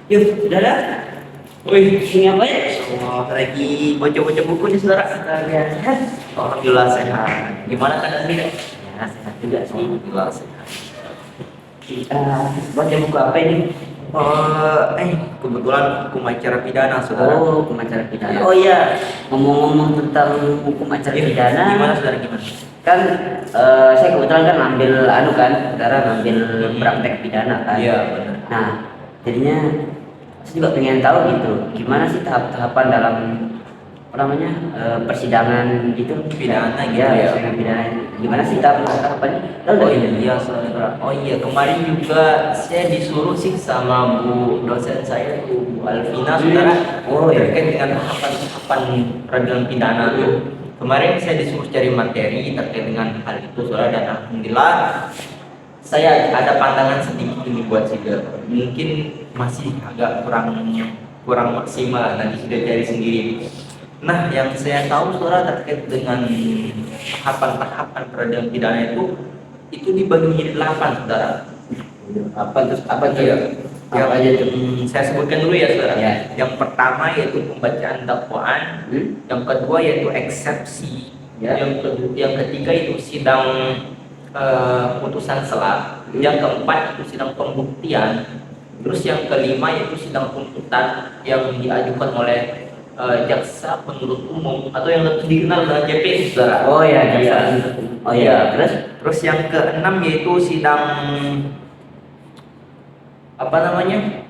Yuk, udah dah. Wih, Ini apa ya? oh, lagi baca-baca buku nih saudara. Ya, sehat. Alhamdulillah sehat. Gimana keadaan nih? Ya, sehat juga sih. Alhamdulillah sehat. Baca buku apa ini? Kebetulan hukum acara pidana saudara. Oh, hukum acara pidana. Oh iya. Ngomong-ngomong tentang hukum acara Iya, pidana, gimana saudara gimana? kan saya kebetulan kan ngambil saudara ngambil praktek pidana kan. Iya benar. Nah, jadinya saya juga pengen tahu gitu, gimana sih tahap-tahapan dalam apa namanya persidangan gitu Pidana gitu ya, ya. persidangan pidana. Gimana sih tahapannya? Tahu Oh nggak gitu? iya saudara. Oh iya, kemarin juga saya disuruh sih sama bu dosen saya tuh Bu Alvina saudara. Oh iya. Terkait dengan tahapan peradilan pidana tuh. Kemarin saya disuruh cari materi terkait dengan hal itu saudara, dan alhamdulillah saya ada pandangan sedikit ini buat saudara. Mungkin masih agak kurang maksimal, nanti sudah cari sendiri. Nah, yang saya tahu saudara terkait dengan tahapan-tahapan peradilan pidana itu dibagi menjadi 8 saudara. Apa tuh? Iya. Apa aja tuh? Saya sebutkan dulu ya saudara. Ya. Yang pertama yaitu pembacaan dakwaan, yang kedua yaitu eksepsi, Ya. yang ketiga itu sidang putusan sela, yang keempat itu sidang pembuktian, terus yang kelima yaitu sidang tuntutan yang diajukan oleh jaksa penuntut umum atau yang lebih dikenal dengan JP saudara. Oh ya, Iya. Oh ya, Terus yang keenam yaitu sidang apa namanya,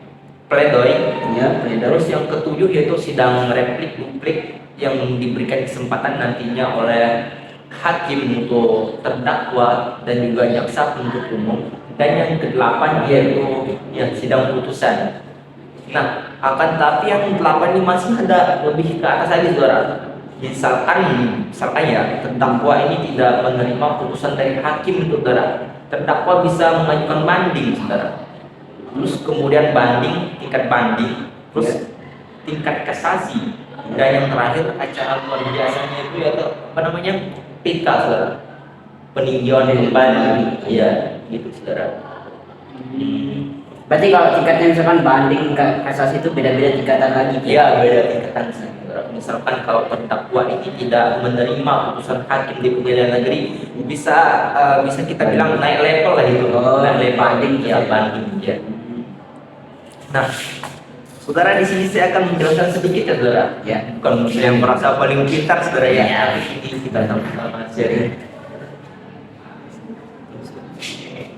pledoi. ya, Terus yang ketujuh yaitu sidang replik duplik yang diberikan kesempatan nantinya oleh hakim untuk terdakwa dan juga jaksa penuntut umum. Dan yang kedelapan yaitu ya sidang putusan. Nah, akan tapi yang 8 ini masih ada lebih ke atas lagi saudara. Misalkan ya terdakwa ini tidak menerima putusan dari hakim itu saudara, terdakwa bisa mengajukan banding saudara. Terus kemudian tingkat banding, terus tingkat kasasi, dan yang terakhir acara luar biasanya itu ya apa namanya, PK saudara, peninjauan kembali. Iya, gitu saudara. Berarti kalau tingkatnya misalkan banding kasasi itu beda-beda tingkatan lagi. Iya, beda tingkatan saudara. Misalkan kalau terdakwa ini tidak menerima putusan hakim di pengadilan negeri, bisa kita bilang naik level lah gitu. Oh, naik level banding, ya, banding ya. Nah, saudara di sini saya akan menjelaskan sedikit ya saudara. Ya. Bukan saya yang merasa paling pintar saudara ya. Ya. Ini kita sama-sama sharing.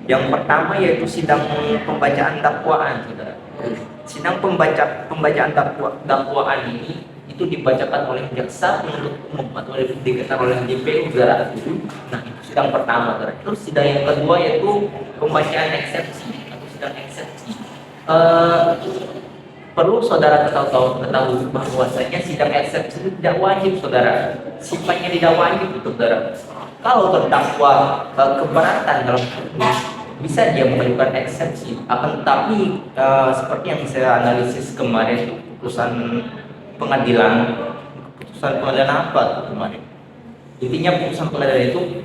Yang pertama yaitu sidang pembacaan dakwaan saudara. Sidang pembacaan dakwaan ini itu dibacakan oleh jaksa penuntut umum atau lebih dikenal oleh JPU saudara. Nah, itu sidang pertama saudara. Terus sidang yang kedua yaitu pembacaan eksepsi atau sidang eksepsi. Perlu saudara ketahui bahwasanya sidang eksepsi itu tidak wajib saudara. Sifatnya tidak wajib itu saudara. Kalau terdakwa keberatan dalam bisa dia mengajukan eksepsi, akan tetapi seperti yang saya analisis kemarin putusan pengadilan apa kemarin, intinya putusan pengadilan itu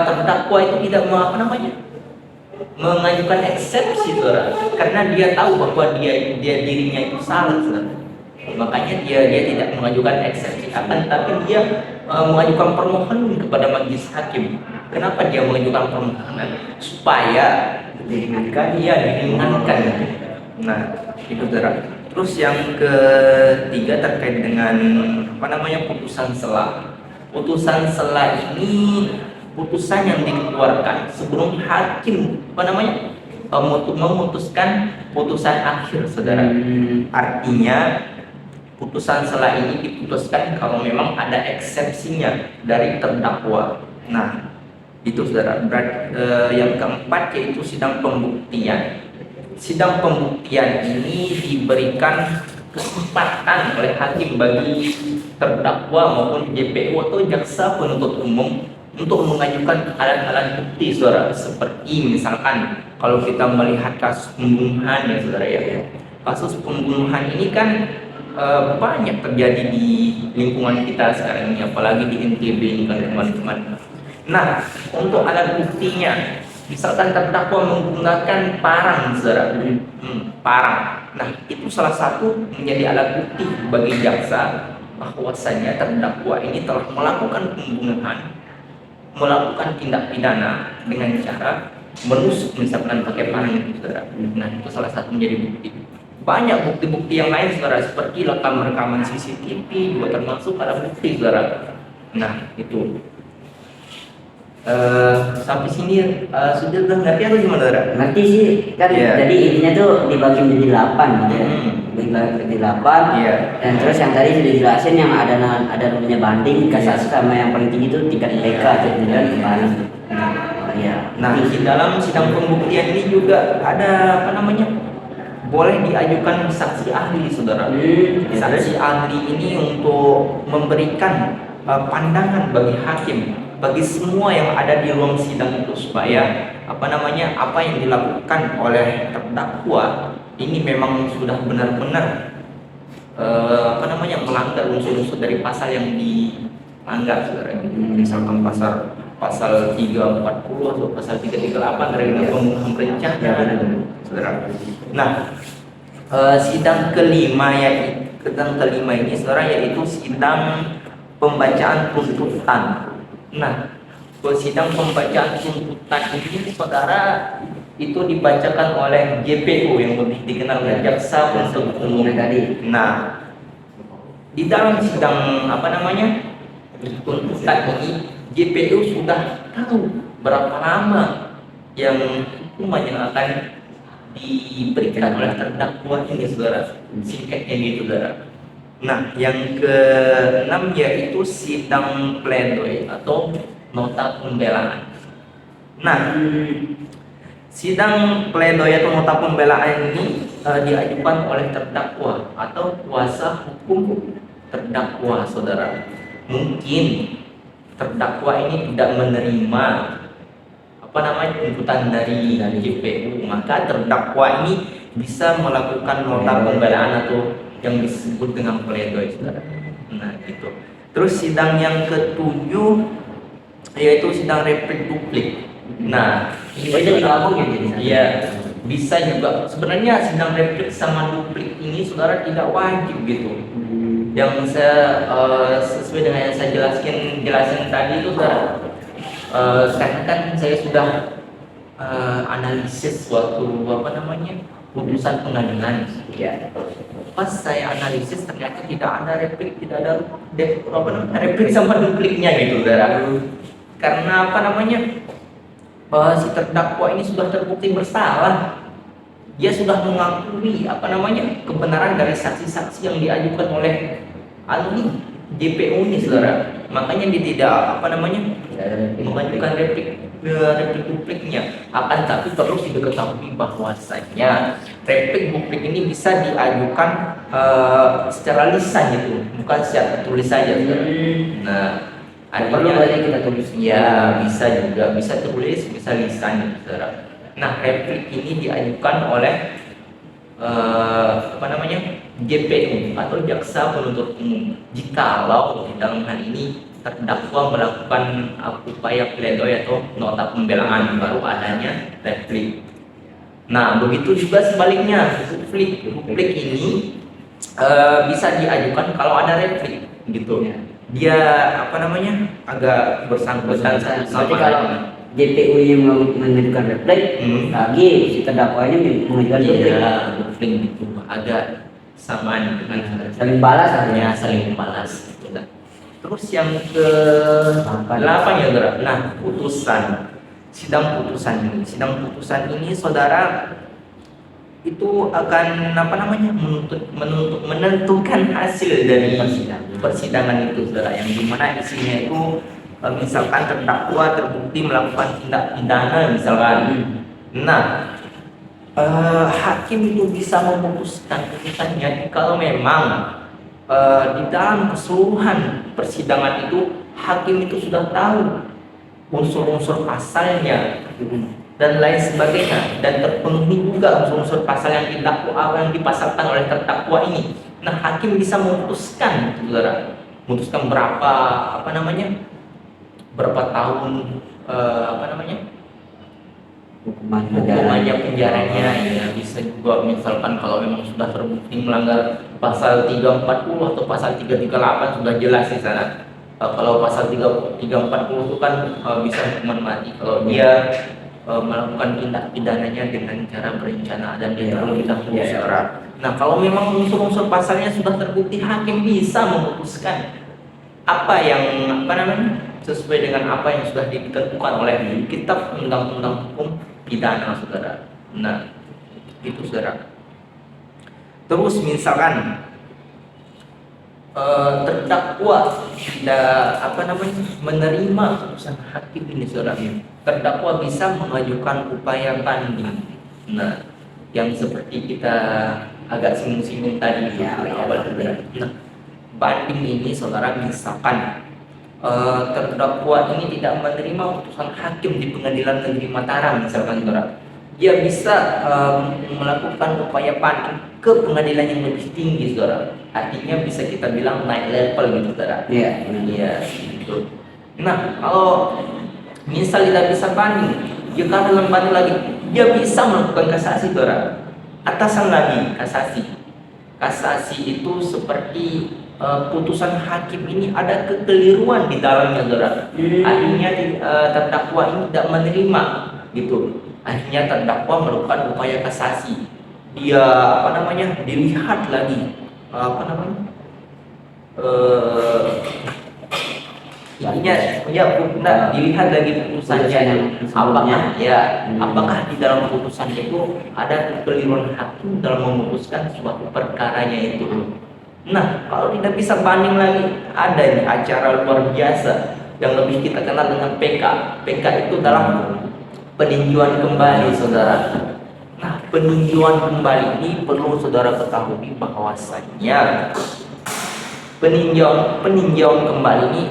terdakwa itu tidak mengajukan eksepsi saudara, karena dia tahu bahwa dirinya itu salah saudara. Makanya dia tidak mengajukan eksepsi, akan tapi dia mengajukan permohonan kepada majelis hakim. Kenapa dia mengajukan permohonan? Supaya diringankan. Nah, itu saudara. Terus yang ketiga terkait dengan putusan sela. Putusan sela ini putusan yang dikeluarkan sebelum hakim memutuskan putusan akhir saudara. Artinya putusan sela ini diputuskan kalau memang ada eksepsinya dari terdakwa. Nah, itu saudara. Yang keempat yaitu sidang pembuktian. Sidang pembuktian ini diberikan kesempatan oleh hakim bagi terdakwa maupun JPU atau jaksa penuntut umum untuk mengajukan alat-alat bukti saudara, seperti misalkan kalau kita melihat kasus pembunuhan ya saudara ya. Kasus pembunuhan ini kan banyak terjadi di lingkungan kita sekarang ini, apalagi di NTB ini kan teman-teman. Nah, untuk alat buktinya, misalkan terdakwa menggunakan parang, saudara, parang. Nah, itu salah satu menjadi alat bukti bagi jaksa bahwasanya terdakwa ini telah melakukan pembunuhan, melakukan tindak pidana dengan cara menusuk, misalkan pakai parang itu, saudara. Nah, itu salah satu menjadi bukti. Banyak bukti-bukti yang lain, saudara, seperti rekaman CCTV juga termasuk alat bukti, saudara. Nah, itu. Sampai sini sudah ngerti atau gimana, saudara? Ngerti sih kan. Jadi intinya tuh dibagi menjadi 8 gitu ya. Dibagi menjadi 8. Dan terus yang tadi sudah dijelasin yang ada namanya banding, kasasi sama yang paling tinggi itu tingkat PK gitu kan kemarin. Nah, di dalam sidang pembuktian ini juga ada apa namanya? Boleh diajukan saksi ahli, saudara. Saksi ahli ini untuk memberikan pandangan bagi hakim, bagi semua yang ada di ruang sidang itu, supaya apa yang dilakukan oleh terdakwa ini memang sudah benar-benar melanggar unsur-unsur dari pasal yang dilanggar, saudara. Misalkan pasal 340 atau pasal 338 tentang pembunuhan berencana, saudara. Nah, sidang kelima ini, saudara, yaitu sidang pembacaan tuntutan. Nah, sidang pembacaan tuntutan ini, saudara, itu dibacakan oleh JPU yang lebih dikenal dengan jaksa penuntut umum tadi. Nah, di dalam sidang tuntutan ini, JPU sudah tahu berapa lama yang hukuman yang akan diberikan oleh terdakwa ini, saudara. Singkatnya gitu, saudara. Nah, yang ke-6 yaitu sidang pledoi atau nota pembelaan. Nah, sidang pledoi atau nota pembelaan ini diajukan oleh terdakwa atau kuasa hukum terdakwa, saudara. Mungkin terdakwa ini tidak menerima tuntutan dari JPU, maka terdakwa ini bisa melakukan nota pembelaan atau yang disebut dengan pledoi, saudara. Nah, gitu. Terus sidang yang ke-7 yaitu sidang replik duplik. Nah, itu digabung ya jadi. Iya, bisa juga. Sebenarnya sidang replik sama duplik ini, saudara, tidak wajib gitu. Yang sesuai dengan yang saya jelasin tadi itu, saudara. Karena kan saya sudah analisis waktu putusan pengadilan. Ya. Pas saya analisis ternyata tidak ada replik, tidak ada replik sama dupliknya gitu, saudara. Karena si terdakwa ini sudah terbukti bersalah. Dia sudah mengakui kebenaran dari saksi-saksi yang diajukan oleh JPU ini, saudara. Makanya dia tidak mengajukan replik dupliknya. Akan tapi perlu diketahui bahwasanya replik duplik ini bisa diajukan secara lisan gitu, bukan secara tulis saja, saudara. Nah, artinya kita tulis, ya bisa juga, bisa tulis, bisa lisan, saudara. Nah, replik ini diajukan oleh JPU atau jaksa penuntut umum. Jikalau di dalam hal ini terdakwa melakukan upaya pledoi atau nota pembelaan, baru adanya replik. Nah, begitu juga sebaliknya, duplik ini bisa diajukan kalau ada replik gitu. Dia agak bersangkutan sama. Kalau JPU yang mengajukan replik, lagi si terdakwanya mengajukan duplik gitu, agak samaan dengan saling balas artinya. Saling membalas gitu. Terus yang ke-8 ya, saudara. Nah, sidang putusan ini, saudara, itu akan menentukan hasil dari persidangan itu, saudara, yang dimana isinya itu misalkan terdakwa terbukti melakukan tindak pidana, misalkan. Nah, hakim itu bisa memutuskan putusannya kalau memang di dalam keseluruhan persidangan itu hakim itu sudah tahu unsur-unsur pasalnya dan lain sebagainya, dan terpenuhi juga unsur-unsur pasal yang dipasalkan oleh terdakwa ini. Nah, hakim bisa memutuskan, saudara, memutuskan berapa tahun hukumannya penjaranya, ya bisa juga misalkan kalau memang sudah terbukti melanggar pasal 340 atau pasal 338 sudah jelas di sana. Kalau pasal 340 itu kan bisa hukuman mati kalau dia melakukan tindak pidananya dengan cara berencana dan dia terlebih dahulu, saudara. Nah, kalau memang unsur-unsur pasalnya sudah terbukti, hakim bisa memutuskan sesuai dengan apa yang sudah ditentukan oleh kitab undang-undang hukum pidana, saudara. Nah, itu, saudara. Terus misalkan terdakwa tidak menerima putusan hakim ini, saudara, terdakwa bisa mengajukan upaya banding. Nah, yang seperti kita agak singgung-singgung tadi di awal, saudara. Nah, banding ini, saudara, misalkan terdakwa ini tidak menerima putusan hakim di Pengadilan Negeri Mataram, misalkan, saudara, dia bisa melakukan upaya banding ke pengadilan yang lebih tinggi, saudara. Artinya bisa kita bilang naik level gitu, saudara. Iya, gitu. Nah, kalau misal tidak bisa banding, dia dalam banding lagi, dia bisa melakukan kasasi, saudara. Atasan lagi kasasi. Kasasi itu seperti putusan hakim ini ada kekeliruan di dalamnya, saudara. Artinya terdakwa ini tidak menerima, gitu. Akhirnya terdakwa melakukan upaya kasasi. Dia dilihat lagi dilihat lagi putusannya, apakah di dalam putusan itu ada kekeliruan hakim dalam memutuskan suatu perkaranya itu. Nah, kalau tidak bisa banding lagi, ada ini acara luar biasa yang lebih kita kenal dengan PK. PK itu dalam peninjauan kembali, saudara. Nah, peninjauan kembali ini perlu saudara ketahui bahwasanya peninjauan kembali ini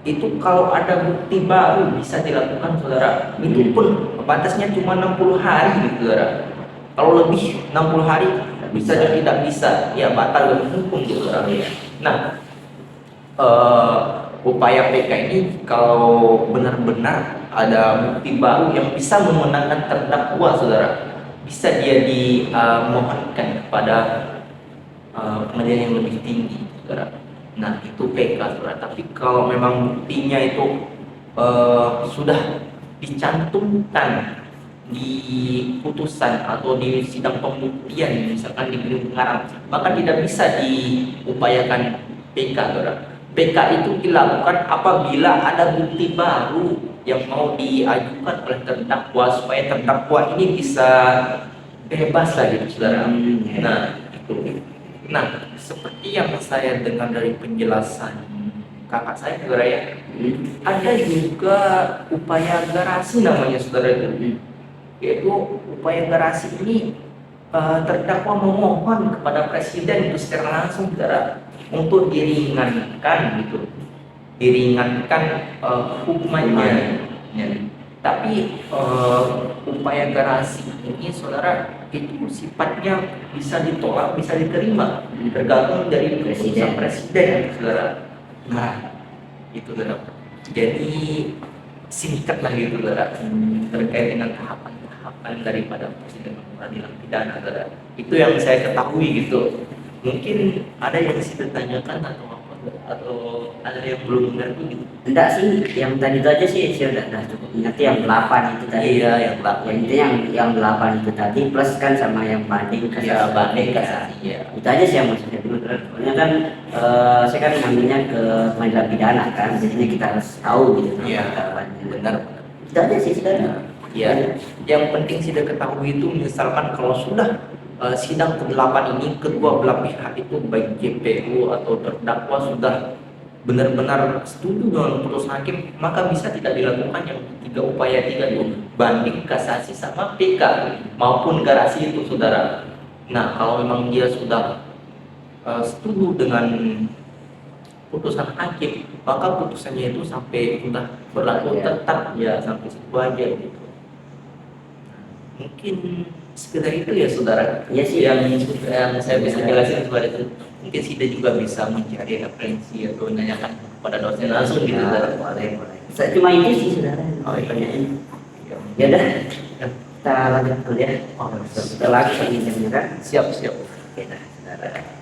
itu kalau ada bukti baru bisa dilakukan, saudara. Itu pun batasnya cuma 60 hari gitu, saudara. Kalau lebih 60 hari bisa dan tidak bisa, ya batal demi hukum gitu, saudara. Nah, upaya PK ini kalau benar-benar ada bukti baru yang bisa memenangkan terdakwa, saudara, bisa dia dimohonkan kepada pengadilan yang lebih tinggi, saudara. Nah, itu PK, saudara. Tapi kalau memang buktinya itu sudah dicantumkan di putusan atau di sidang pembuktian, misalkan di gedung pengarang, maka tidak bisa diupayakan PK, saudara. PK itu dilakukan apabila ada bukti baru yang mau diajukan oleh terdakwa supaya terdakwa ini bisa bebas lagi, saudara. Nah, itu. Nah, seperti yang saya dengar dari penjelasan kakak saya, saudara, ya, ada juga upaya garasi namanya, saudara, itu. Yaitu upaya garasi ini terdakwa memohon kepada presiden itu secara langsung, saudara, untuk diringankan hukumannya. Ya. Tapi upaya garasi ini, saudara, itu sifatnya bisa ditolak, bisa diterima, tergantung dari keputusan presiden, saudara. Nah, itu, saudara. Jadi singkat lagi, saudara, terkait dengan tahapan daripada persidangan peradilan pidana, saudara. Itu yang saya ketahui gitu. Mungkin ada yang bisa ditanyakan atau ada yang belum mengerti gitu. Enggak sih, yang tadi itu aja sih saya udah cukup mengerti, yang 8 itu tadi. Iya, yang 8. Yang 8 itu tadi plus kan sama yang banding kasasi. Iya, banding kasasi. Ya. Itu aja sih yang maksudnya. Soalnya kan saya kan ngambilnya ke pengadilan pidana kan, jadinya kita harus tahu gitu. Iya, benar. Itu aja sih sebenarnya. Ya, yang penting sudah ketahui itu, misalkan kalau sudah sidang ke-8 ini kedua belah pihak itu baik JPU atau terdakwa sudah benar-benar setuju dengan putusan hakim, maka bisa tidak dilakukan yang upaya 3 itu, banding, kasasi, sama PK maupun garasi itu, saudara. Nah, kalau memang dia sudah setuju dengan putusan hakim, maka putusannya itu sampai sudah berlaku tetap, ya sampai situ aja gitu. Mungkin sekedar itu ya saudara. Iya sih. Yang saya bisa jelasin kepada itu, mungkin Sida juga bisa mencari referensi atau menanyakan pada dosen langsung gitu saudara. Boleh. Saya cuma itu sih saudara. Oh iya. Ya udah, kita lanjut dulu ya. Oh, Setelah kita minum kan. siap. Oke, dah, saudara.